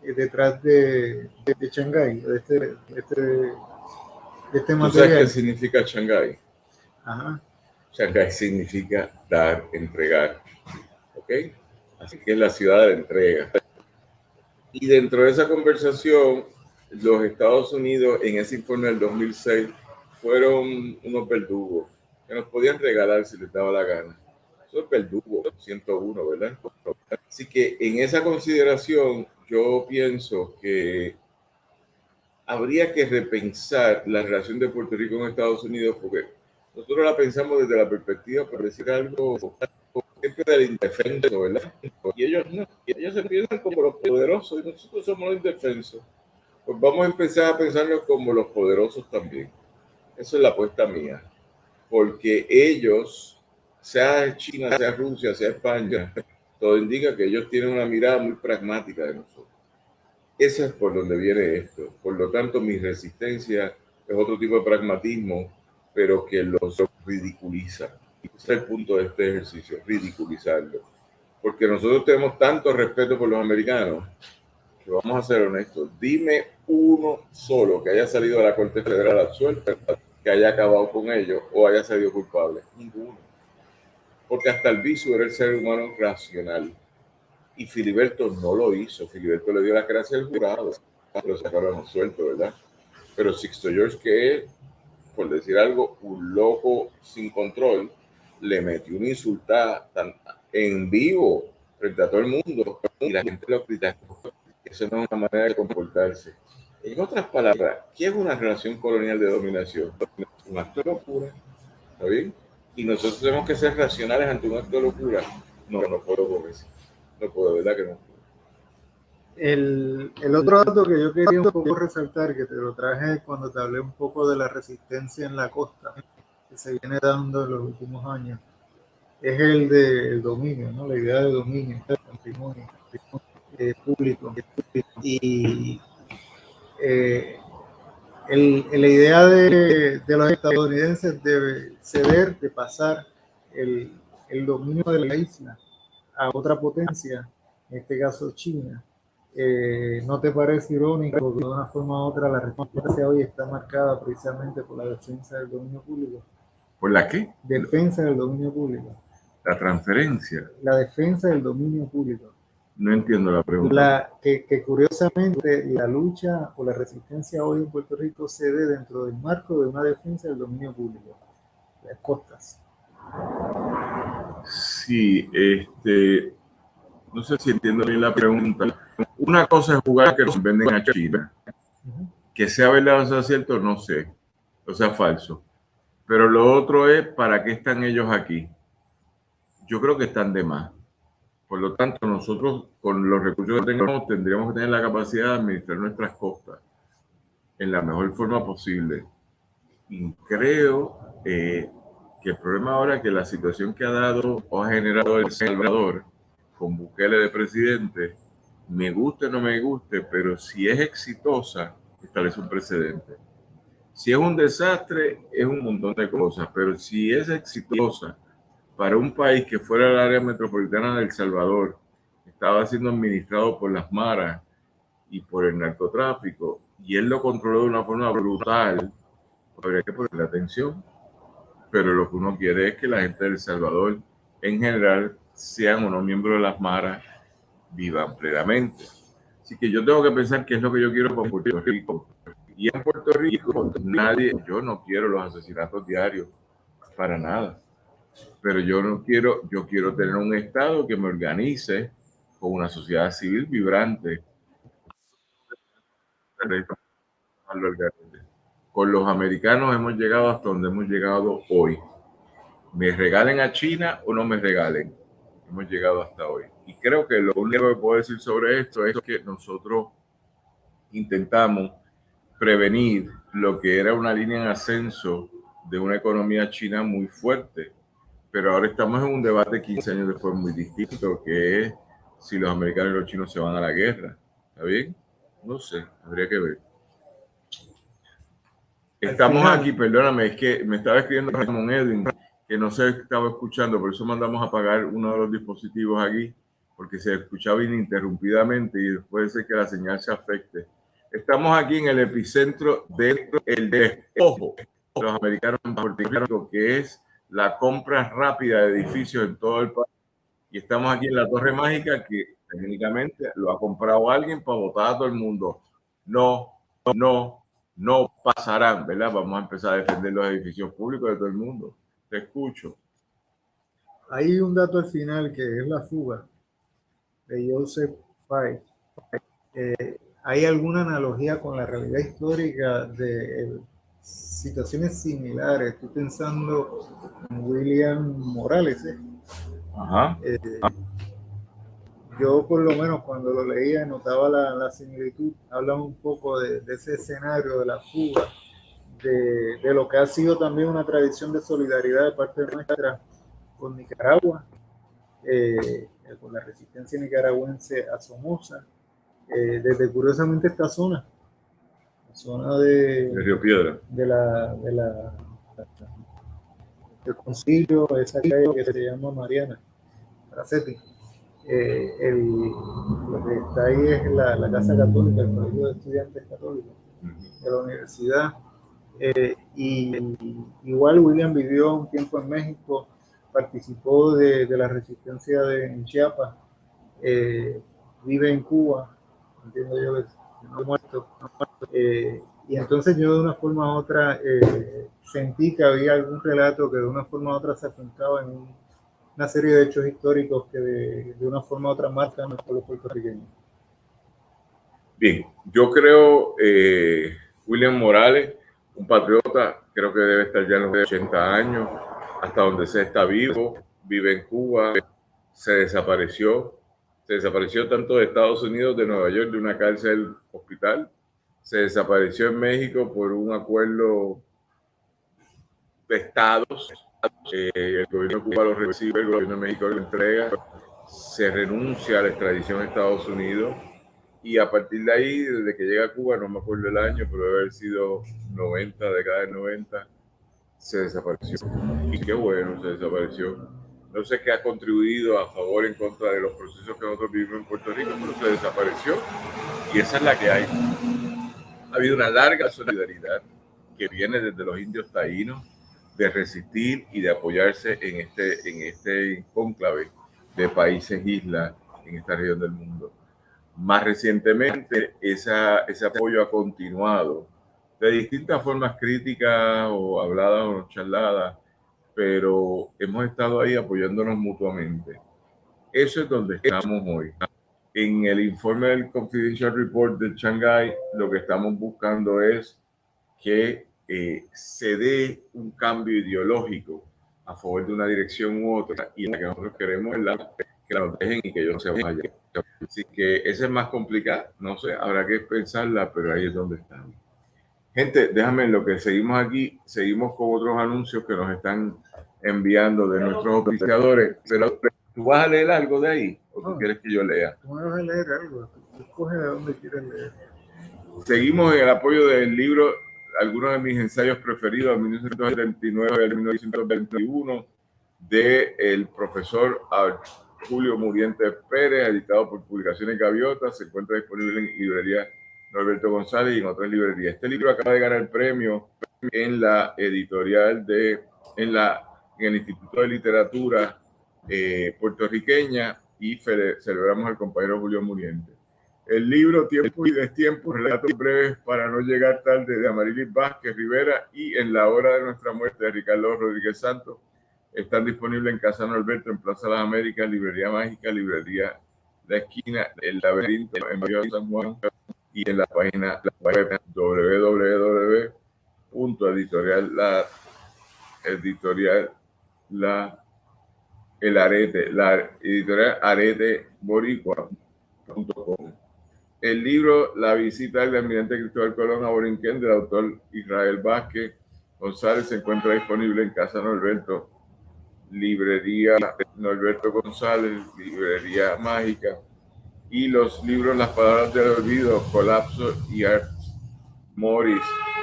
Speaker 1: detrás de Shanghái, de este
Speaker 2: ¿Tú
Speaker 1: material.
Speaker 2: sabes qué significa Shanghái?
Speaker 1: Ajá.
Speaker 2: Shanghái significa dar, entregar. ¿Ok? Así que es la ciudad de la entrega. Y dentro de esa conversación, los Estados Unidos en ese informe del 2006 fueron unos verdugos que nos podían regalar si les daba la gana. Eso es verdugo, 101, ¿verdad? Así que en esa consideración yo pienso que habría que repensar la relación de Puerto Rico con Estados Unidos, porque nosotros la pensamos desde la perspectiva, por decir algo, siempre del indefenso, ¿verdad? Y ellos no, ellos se piensan como los poderosos y nosotros somos los indefensos. Pues vamos a empezar a pensarlos como los poderosos también. Esa es la apuesta mía, porque ellos, sea China, sea Rusia, sea España, todo indica que ellos tienen una mirada muy pragmática de nosotros. Esa es por donde viene esto. Por lo tanto, mi resistencia es otro tipo de pragmatismo, pero que los ridiculiza. Ese es el punto de este ejercicio, ridiculizarlo. Porque nosotros tenemos tanto respeto por los americanos que vamos a ser honestos. Dime uno solo que haya salido de la Corte Federal absuelto, que haya acabado con ellos o haya salido culpable. Ninguno. Porque hasta el viso era el ser humano racional. Y Filiberto no lo hizo. Filiberto le dio la gracia al jurado. Lo sacaron suelto, ¿verdad? Pero Sixto George, que es, por decir algo, un loco sin control, le metió una insultada en vivo frente a todo el mundo y la gente lo criticó. Eso no es una manera de comportarse. En otras palabras, ¿qué es una relación colonial de dominación? Un acto de locura. ¿Está bien? Y nosotros tenemos que ser racionales ante un acto de locura. No puedo con eso. No puedo, ¿verdad que no?
Speaker 1: El otro dato que yo quería un poco resaltar, que te lo traje cuando te hablé un poco de la resistencia en la costa, que se viene dando en los últimos años, es el del dominio, ¿no? La idea de dominio, del patrimonio público. Y la idea de los estadounidenses de ceder, de pasar el dominio de la isla a otra potencia, en este caso China, ¿No te parece irónico que de una forma u otra la respuesta hoy está marcada precisamente por la defensa del dominio público?
Speaker 2: ¿Por la qué?
Speaker 1: Defensa del dominio público.
Speaker 2: La transferencia.
Speaker 1: La defensa del dominio público.
Speaker 2: No entiendo la pregunta.
Speaker 1: Que curiosamente la lucha o la resistencia hoy en Puerto Rico se ve dentro del marco de una defensa del dominio público, las costas.
Speaker 2: Sí, no sé si entiendo bien la pregunta. Una cosa es jugar que nos venden a China. Que sea verdad o sea cierto, no sé. O sea, falso. Pero lo otro es, ¿para qué están ellos aquí? Yo creo que están de más. Por lo tanto, nosotros, con los recursos que tengamos, tendríamos que tener la capacidad de administrar nuestras costas en la mejor forma posible. Y creo que el problema ahora es que la situación que ha dado o ha generado El Salvador con Bukele de presidente, me guste o no me guste, pero si es exitosa, establece un precedente. Si es un desastre, es un montón de cosas, pero si es exitosa para un país que fuera el área metropolitana de El Salvador, estaba siendo administrado por las maras y por el narcotráfico, y él lo controló de una forma brutal, habría que ponerle atención. Pero lo que uno quiere es que la gente de El Salvador, en general, sean o no miembros de las maras, vivan plenamente. Así que yo tengo que pensar qué es lo que yo quiero para Puerto Rico. Y en Puerto Rico, yo no quiero los asesinatos diarios, para nada. Pero yo quiero tener un Estado que me organice con una sociedad civil vibrante. Con los americanos hemos llegado hasta donde hemos llegado hoy. Me regalen a China o no me regalen. Hemos llegado hasta hoy. Y creo que lo único que puedo decir sobre esto es que nosotros intentamos prevenir lo que era una línea en ascenso de una economía china muy fuerte. Pero ahora estamos en un debate 15 años después muy distinto, que es si los americanos y los chinos se van a la guerra. ¿Está bien? No sé, habría que ver. Estamos aquí, perdóname, es que me estaba escribiendo Ramón Edwin, que no se estaba escuchando, por eso mandamos a apagar uno de los dispositivos aquí, porque se escuchaba ininterrumpidamente y después de que la señal se afecte. Estamos aquí en el epicentro del despojo de los americanos en Puerto Rico, que es la compra rápida de edificios en todo el país. Y estamos aquí en la Torre Mágica, que técnicamente lo ha comprado alguien para votar a todo el mundo. No pasarán, ¿verdad? Vamos a empezar a defender los edificios públicos de todo el mundo. Te escucho.
Speaker 1: Hay un dato al final que es la fuga de Joseph Pye. ¿Hay alguna analogía con la realidad histórica de situaciones similares? Estoy pensando en William Morales.
Speaker 2: Ajá.
Speaker 1: Yo por lo menos cuando lo leía notaba la similitud, hablaba un poco de ese escenario de la fuga, de lo que ha sido también una tradición de solidaridad de parte nuestra con Nicaragua, con la resistencia nicaragüense a Somoza, desde curiosamente esta zona, la zona de
Speaker 2: Río Piedra,
Speaker 1: del concilio, esa calle que se llama Mariana, Bracetti. Lo que está ahí es la Casa Católica, el Colegio de Estudiantes Católicos de la universidad. Y igual William vivió un tiempo en México, participó de la resistencia en Chiapas, vive en Cuba, entiendo yo que no muerto. Y entonces yo de una forma u otra sentí que había algún relato que de una forma u otra se afincaba en una serie de hechos históricos que de una forma u otra marcan al pueblo puertorriqueño.
Speaker 2: Bien, yo creo William Morales, un patriota, creo que debe estar ya en los 80 años, hasta donde se está vivo, vive en Cuba, se desapareció tanto de Estados Unidos, de Nueva York, de una cárcel hospital, se desapareció en México por un acuerdo de estados, el gobierno de Cuba lo recibe, el gobierno de México lo entrega, se renuncia a la extradición a Estados Unidos. Y a partir de ahí, desde que llega a Cuba, no me acuerdo el año, pero debe haber sido 90, década del 90, se desapareció. Y qué bueno, se desapareció. no sé qué ha contribuido a favor o en contra de los procesos que nosotros vivimos en Puerto Rico, pero se desapareció y esa es la que hay. Ha habido una larga solidaridad que viene desde los indios taínos de resistir y de apoyarse en este cónclave de países islas en esta región del mundo. Más recientemente, ese apoyo ha continuado de distintas formas críticas o habladas o charladas, pero hemos estado ahí apoyándonos mutuamente. Eso es donde estamos hoy. En el informe del Confidential Report de Shanghái, lo que estamos buscando es que se dé un cambio ideológico a favor de una dirección u otra, y la que nosotros queremos es que la dejen y que ellos se vayan. Así que esa es más complicada, no sé, habrá que pensarla, pero ahí es donde estamos. Gente, déjame, en lo que seguimos aquí, seguimos con otros anuncios que nos están enviando de nuestros oficiadores, pero ¿tú vas a leer algo de ahí o tú quieres que yo lea?
Speaker 1: Tú me vas a leer algo, tú escoge de dónde quieres leer.
Speaker 2: Seguimos en el apoyo del libro, algunos de mis ensayos preferidos, de 1979 al 1921, del profesor Julio Muriente Pérez, editado por Publicaciones Gaviota. Se encuentra disponible en librería Norberto González y en otras librerías. Este libro acaba de ganar el premio en la editorial en el Instituto de Literatura puertorriqueña, y celebramos al compañero Julio Muriente. El libro Tiempo y Destiempo, relatos breves para no llegar tarde, de Amarilis Vázquez Rivera, y En la hora de nuestra muerte, de Ricardo Rodríguez Santos, están disponibles en Casa Norberto, en Plaza Las Américas, Librería Mágica, Librería La Esquina, El Laberinto, en Mayor San Juan, y en la página web www.editorialareteboricua.com. El libro La visita del almirante Cristóbal Colón a Borinquén, del autor Israel Vázquez González, se encuentra disponible en Casa Norberto, Librería Norberto González, Librería Mágica, y los libros Las palabras del olvido, Colapso y Art Morris,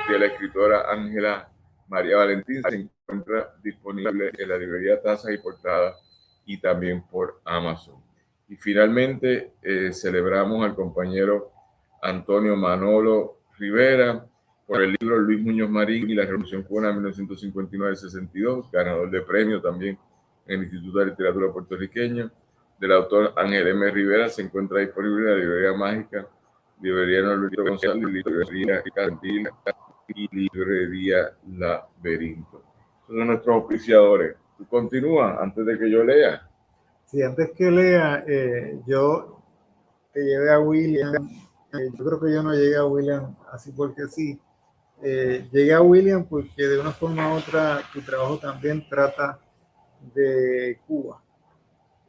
Speaker 2: de la escritora Ángela María Valentín, se encuentra disponible en la librería Tazas y Portadas y también por Amazon. Y finalmente celebramos al compañero Antonio Manolo Rivera por el libro Luis Muñoz Marín y la Revolución Cubana 1959-62, ganador de premio también en el Instituto de Literatura Puertorriqueño, del autor Ángel M. Rivera. Se encuentra disponible en la librería Mágica, librería Norberto González, librería Cantil y librería Laberinto. Son nuestros auspiciadores. ¿Tú continúas antes de que yo lea?
Speaker 1: Sí, antes que lea, yo te llevé a William. Yo creo que yo no llegué a William así porque sí. Llegué a William porque de una forma u otra tu trabajo también trata de Cuba.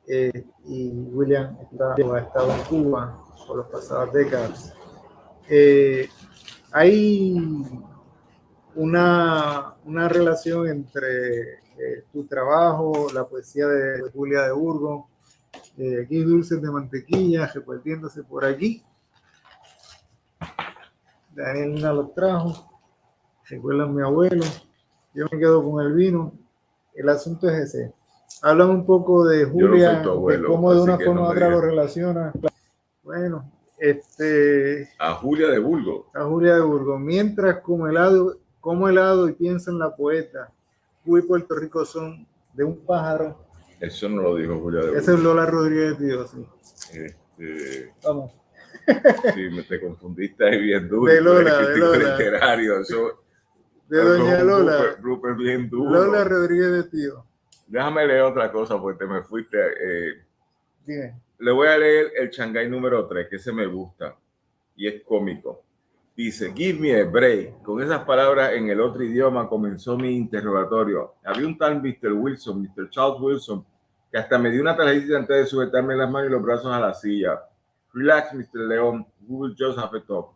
Speaker 1: Y William ha estado en Cuba por las pasadas décadas. Hay una relación entre tu trabajo, la poesía de Julia de Burgos, aquí dulces de mantequilla repartiéndose por aquí. Danielina los trajo, recuerdan a mi abuelo, yo me quedo con el vino. El asunto es ese. Hablan un poco de Julia,
Speaker 2: abuelo,
Speaker 1: de cómo de una forma u otra lo relaciona. Bueno,
Speaker 2: a Julia de Burgos.
Speaker 1: A Julia de Burgos. Mientras como helado y piensa en la poeta, Cuba y Puerto Rico son de un pájaro.
Speaker 2: Eso no lo dijo Julia de Burgos.
Speaker 1: Ese es Lola Rodríguez de Dios. Sí. Vamos.
Speaker 2: Sí, te confundiste ahí bien duro.
Speaker 1: De Lola,
Speaker 2: literario, eso,
Speaker 1: de doña Lola.
Speaker 2: Rupert bien duro.
Speaker 1: Lola Rodríguez de Tío.
Speaker 2: Déjame leer otra cosa porque te me fuiste.
Speaker 1: Dime.
Speaker 2: Le voy a leer el Shanghái número 3, que ese me gusta y es cómico. Dice, give me a break. Con esas palabras en el otro idioma comenzó mi interrogatorio. Había un tal Mr. Wilson, Mr. Charles Wilson, que hasta me dio una tarjetita antes de sujetarme las manos y los brazos a la silla. Relax, Mr. León, we will just have a talk.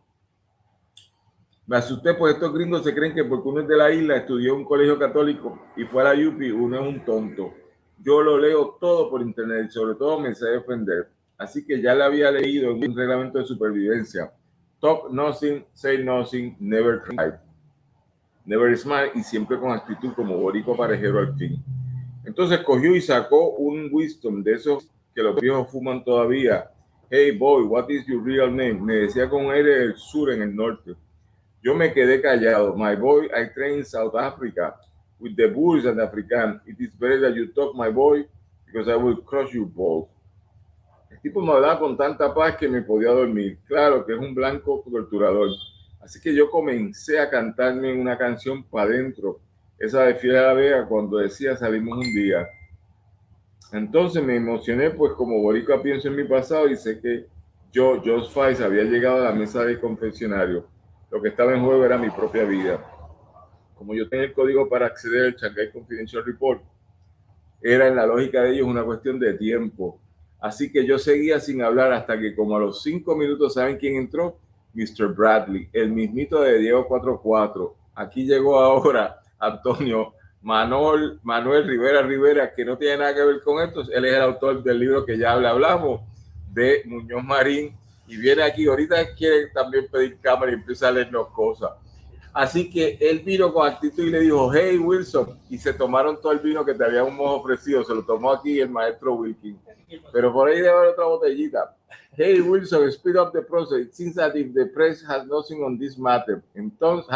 Speaker 2: Me asusté, pues estos gringos se creen que porque uno es de la isla, estudió en un colegio católico y fue a la UPI, uno es un tonto. Yo lo leo todo por internet y sobre todo me sé defender. Así que ya le había leído en un reglamento de supervivencia. Talk nothing, say nothing, never cry. Never smile, y siempre con actitud como boricua parejero al fin. Entonces cogió y sacó un wisdom de esos que los viejos fuman todavía. Hey boy, what is your real name? Me decía con aire del sur en el norte. Yo me quedé callado. My boy, I train in South Africa with the Boers and the African. It is better that you talk, my boy, because I will crush your balls. El tipo me hablaba con tanta paz que me podía dormir. Claro que es un blanco torturador. Así que yo comencé a cantarme una canción para adentro. Esa de Fiel a la Vega cuando decía salimos un día. Entonces me emocioné, pues como boricua pienso en mi pasado y sé que yo, Josh Fice, había llegado a la mesa del confesionario. Lo que estaba en juego era mi propia vida. Como yo tenía el código para acceder al Shanghai Confidential Report, era en la lógica de ellos una cuestión de tiempo. Así que yo seguía sin hablar hasta que como a los 5 minutos, ¿saben quién entró? Mr. Bradley, el mismito de Diego 44. Aquí llegó ahora Antonio Manuel Rivera, que no tiene nada que ver con esto. Él es el autor del libro que ya hablamos, de Muñoz Marín, y viene aquí. Ahorita quiere también pedir cámara y empieza a leernos cosas. Así que él vino con actitud y le dijo, hey Wilson, y se tomaron todo el vino que te habíamos ofrecido, se lo tomó aquí el maestro Wilkins, pero por ahí debe haber otra botellita. Hey Wilson, speed up the process. It seems that if the press has nothing on this matter, entonces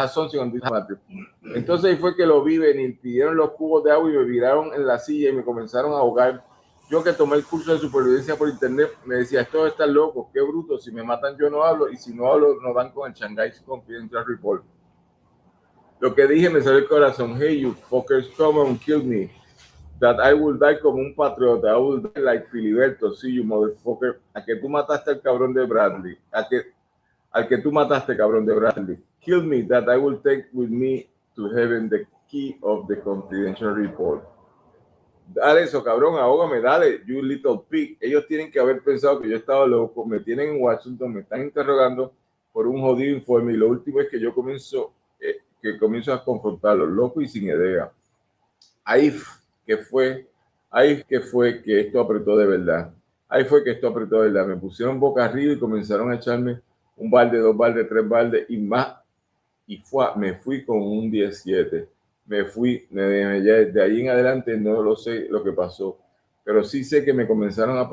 Speaker 2: ahí fue que lo vi venir, pidieron los cubos de agua y me viraron en la silla y me comenzaron a ahogar. Yo que tomé el curso de supervivencia por internet, me decía, estos están locos, qué bruto, si me matan yo no hablo, y si no hablo, no van con el Shanghai Confidential Report. Lo que dije me salió el corazón. Hey, you fuckers, come and kill me. That I will die como un patriota. I will die like Filiberto. See you, motherfucker. A que tú mataste al cabrón de Bradley. Al que tú mataste, cabrón de Bradley. Kill me, that I will take with me to heaven the key of the confidential report. Dale eso, cabrón, ahógame, dale, you little pig. Ellos tienen que haber pensado que yo estaba loco. Me tienen en Washington, me están interrogando por un jodido informe. Y lo último es que yo comienzo a confrontarlos, loco y sin idea. Ahí que fue que esto apretó de verdad. Me pusieron boca arriba y comenzaron a echarme un balde, 2 baldes, 3 baldes y más. Y me fui con un 17. De ahí en adelante no lo sé lo que pasó, pero sí sé que me comenzaron a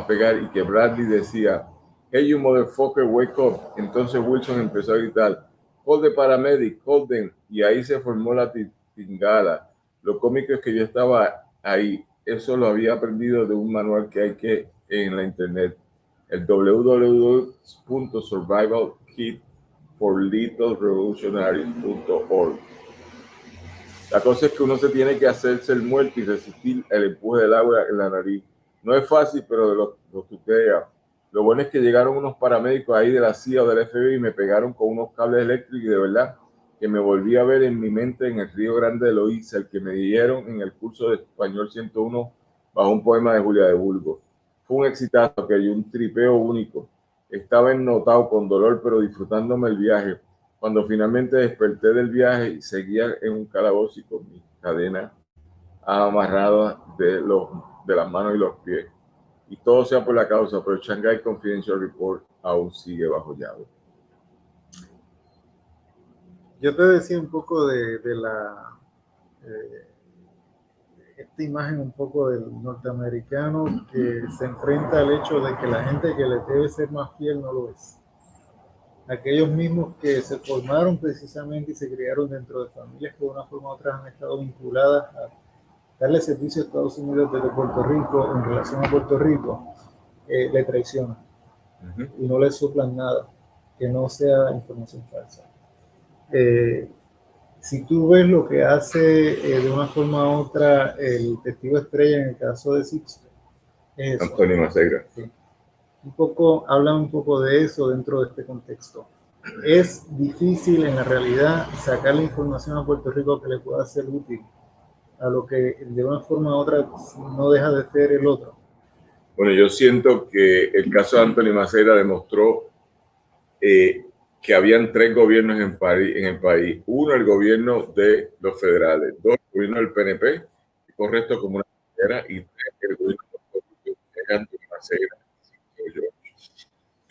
Speaker 2: pegar y que Bradley decía, hey you motherfucker, wake up. Entonces Wilson empezó a gritar, call the paramedic, call them, y ahí se formó la tingala. Lo cómico es que yo estaba ahí, eso lo había aprendido de un manual que hay en la internet, el www.survivalkitforlittlerevolutionaries.org. La cosa es que uno se tiene que hacerse el muerto y resistir el empuje del agua en la nariz. No es fácil, pero de lo que usted vea. Lo bueno es que llegaron unos paramédicos ahí de la CIA o del FBI y me pegaron con unos cables eléctricos y de verdad que me volví a ver en mi mente en el Río Grande de Loíza, el que me dieron en el curso de Español 101 bajo un poema de Julia de Burgos. Fue un exitazo, que hay un tripeo único. Estaba ennotado con dolor, pero disfrutándome el viaje. Cuando finalmente desperté del viaje y seguía en un calabozo y con mis cadenas amarradas de las manos y los pies. Y todo sea por la causa, pero el Shanghai Confidential Report aún sigue bajo llave.
Speaker 1: Yo te decía un poco de esta imagen un poco del norteamericano que se enfrenta al hecho de que la gente que le debe ser más fiel no lo es. Aquellos mismos que se formaron precisamente y se criaron dentro de familias que de una forma u otra han estado vinculadas a darle servicio a Estados Unidos desde Puerto Rico en relación a Puerto Rico, le traicionan y no le soplan nada que no sea información falsa. Si tú ves lo que hace de una forma u otra el testigo estrella en el caso de Sixto,
Speaker 2: Antonio Maceira.
Speaker 1: Sí. Habla un poco de eso dentro de este contexto. Es difícil en la realidad sacar la información a Puerto Rico que le pueda ser útil a lo que de una forma u otra no deja de ser el otro.
Speaker 2: Bueno, yo siento que el caso de Antonio Maceira demostró que habían 3 gobiernos en el país. Uno, el gobierno de los federales. 2, el gobierno del PNP, correcto como una bandera. Y 3, el gobierno de Antonio Maceira.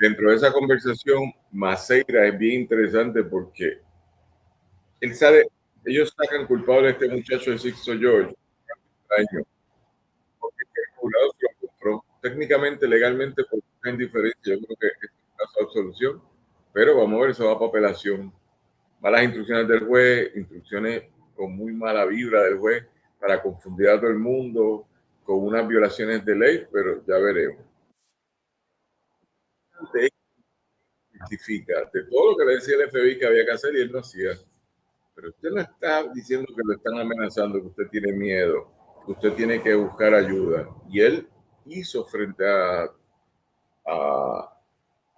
Speaker 2: Dentro de esa conversación, Maceira es bien interesante porque él sabe, ellos sacan culpable a este muchacho de Sixto George, años. Porque el jurado se lo compró. Técnicamente, legalmente, por una indiferencia, yo creo que es un caso de absolución. Pero vamos a ver, eso va para apelación. Malas instrucciones del juez, instrucciones con muy mala vibra del juez para confundir a todo el mundo, con unas violaciones de ley, pero ya veremos. Justifica de todo lo que le decía el FBI que había que hacer y él no hacía. Pero usted no está diciendo que lo están amenazando, que usted tiene miedo, que usted tiene que buscar ayuda. Y él hizo frente a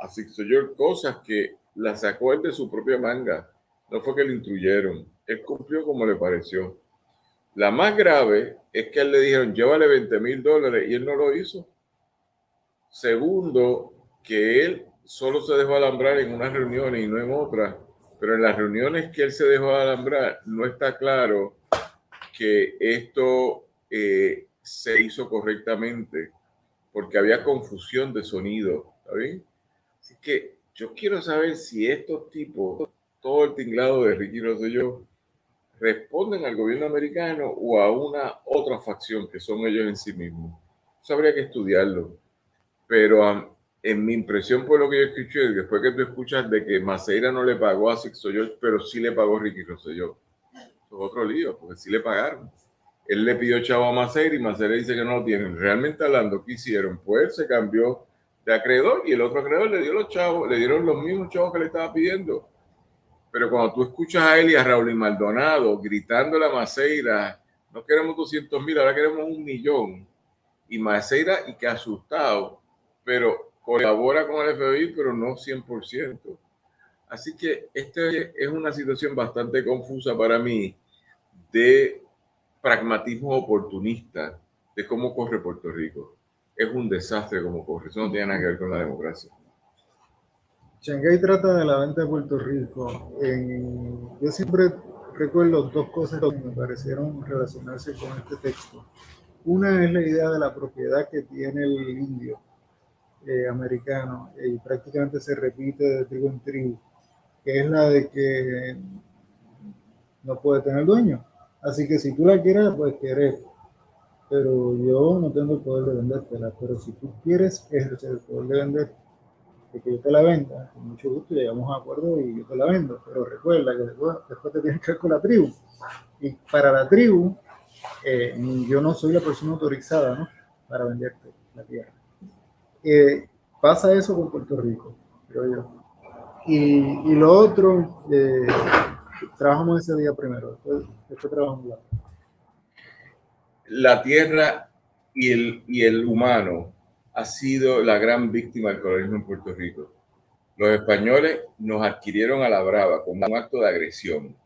Speaker 2: Sixto George cosas que las sacó él de su propia manga. No fue que le instruyeron. Él cumplió como le pareció. La más grave es que a él le dijeron, llévale $20,000 y él no lo hizo. Segundo, que él solo se dejó alambrar en unas reuniones y no en otras, pero en las reuniones que él se dejó alambrar no está claro que esto se hizo correctamente, porque había confusión de sonido, ¿está bien? Así que yo quiero saber si estos tipos, todo el tinglado de Ricky Rosselló, responden al gobierno americano o a una otra facción que son ellos en sí mismos. Eso habría que estudiarlo. Pero en mi impresión por lo que yo escuché, después que tú escuchas de que Maceira no le pagó a Sixto George, pero sí le pagó a Ricky Rosselló. Eso es otro lío, porque sí le pagaron. Él le pidió chavo a Maceira y Maceira dice que no lo tienen. Realmente hablando, ¿qué hicieron? Pues él se cambió de acreedor y el otro acreedor le dio los chavos, le dieron los mismos chavos que le estaba pidiendo. Pero cuando tú escuchas a él y a Raúl y Maldonado gritándole a Maceira, no queremos 200,000, ahora queremos 1,000,000. Y Maceira, y que asustado, pero colabora con el FBI, pero no 100%. Así que esta es una situación bastante confusa para mí de pragmatismo oportunista de cómo corre Puerto Rico. Es un desastre cómo corre, eso no tiene nada que ver con la democracia.
Speaker 1: Shanghái trata de la venta de Puerto Rico. Yo siempre recuerdo dos cosas que me parecieron relacionarse con este texto. Una es la idea de la propiedad que tiene el indio americano y prácticamente se repite de tribu en tribu, que es la de que no puede tener dueño. Así que si tú la quieres, la puedes querer, pero yo no tengo el poder de vendértela. Pero si tú quieres ejercer el poder de vender, de que yo te la venda, con mucho gusto llegamos a un acuerdo y yo te la vendo. Pero recuerda que después te tienes que ir con la tribu. Y para la tribu, yo no soy la persona autorizada, ¿no?, para venderte la tierra. Pasa eso con Puerto Rico, creo yo. Y lo otro, trabajamos ese día primero, después trabajamos la.
Speaker 2: La tierra y el humano ha sido la gran víctima del colonialismo en Puerto Rico. Los españoles nos adquirieron a la brava como un acto de agresión.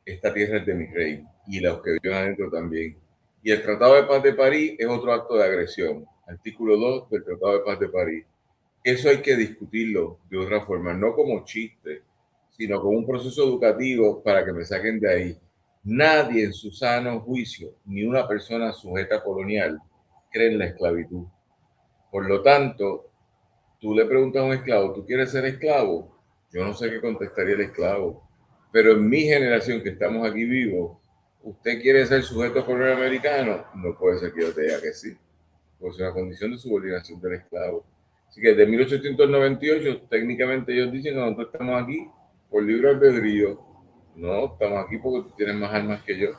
Speaker 2: Esta tierra es de mi rey y los que viven adentro también. Y el Tratado de Paz de París es otro acto de agresión. Artículo 2 del Tratado de Paz de París. Eso hay que discutirlo de otra forma, no como chiste, sino como un proceso educativo para que me saquen de ahí. Nadie en su sano juicio, ni una persona sujeta colonial, cree en la esclavitud. Por lo tanto, tú le preguntas a un esclavo, ¿tú quieres ser esclavo? Yo no sé qué contestaría el esclavo, pero en mi generación que estamos aquí vivos, ¿usted quiere ser sujeto colonial americano? No puede ser que yo te diga que sí, pues es una condición de subordinación del esclavo. Así que desde 1898, técnicamente ellos dicen que nosotros estamos aquí por libre albedrío. No, estamos aquí porque tú tienes más armas que yo.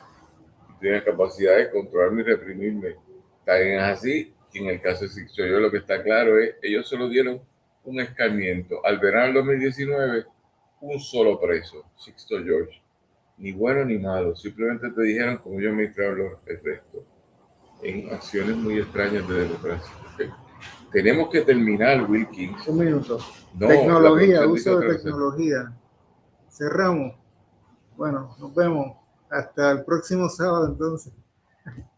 Speaker 2: Tú tienes capacidad de controlarme y reprimirme. También es así, y en el caso de Sixto yo lo que está claro es, ellos solo dieron un escarmiento. Al verano del 2019, un solo preso, Sixto George. Ni bueno ni malo, simplemente te dijeron como yo me el resto. En acciones muy extrañas de democracia. ¿Okay? Tenemos que terminar, Wilkins.
Speaker 1: Un minuto.
Speaker 2: No,
Speaker 1: tecnología, uso de tecnología. Cerramos. Bueno, nos vemos. Hasta el próximo sábado, entonces.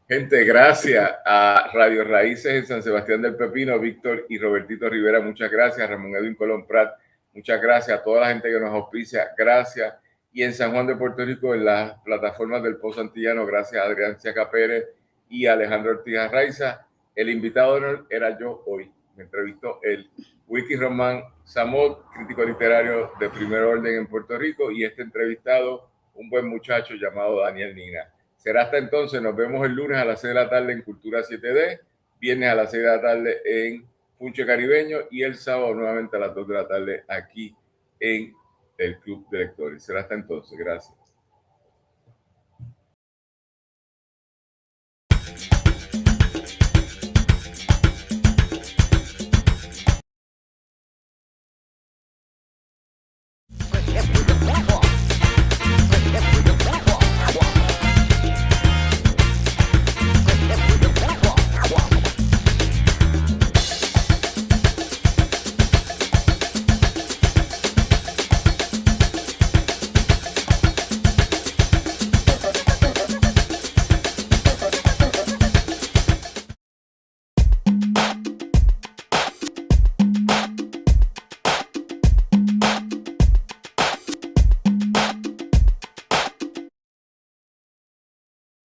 Speaker 2: Gente, gracias a Radio Raíces en San Sebastián del Pepino, Víctor y Robertito Rivera, muchas gracias. Ramón Edwin Colón Prat, muchas gracias. A toda la gente que nos auspicia, gracias. Y en San Juan de Puerto Rico, en las plataformas del Pozo Antillano, gracias a Adrián Ciaca Pérez y Alejandro Ortiz Arraiza. El invitado de honor era yo hoy. Me entrevistó el Wilkins Román Samot, crítico literario de primer orden en Puerto Rico, y este entrevistado, un buen muchacho llamado Daniel Nina. Será hasta entonces. Nos vemos el lunes a las 6 de la tarde en Cultura 7D, viernes a las 6 de la tarde en Punche Caribeño y el sábado nuevamente a las 2 de la tarde aquí en el Club de Lectores. Será hasta entonces. Gracias.